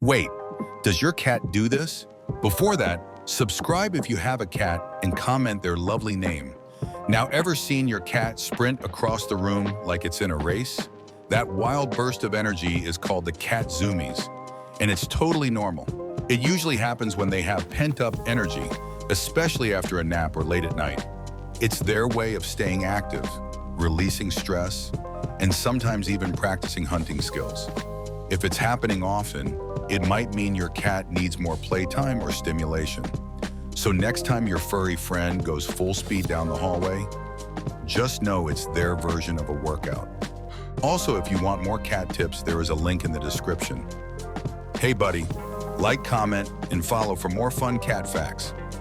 Wait, does your cat do this? Before that, subscribe if you have a cat and comment their lovely name. Now, ever seen your cat sprint across the room like it's in a race? That wild burst of energy is called the cat Zoomies, and it's totally normal. It usually happens when they have pent-up energy, especially after a nap or late at night. It's their way of staying active, releasing stress, and sometimes even practicing hunting skills. If it's happening often, it might mean your cat needs more playtime or stimulation. So next time your furry friend goes full speed down the hallway, just know it's their version of a workout. Also, if you want more cat tips, there is a link in the description. Hey buddy, like, comment, and follow for more fun cat facts.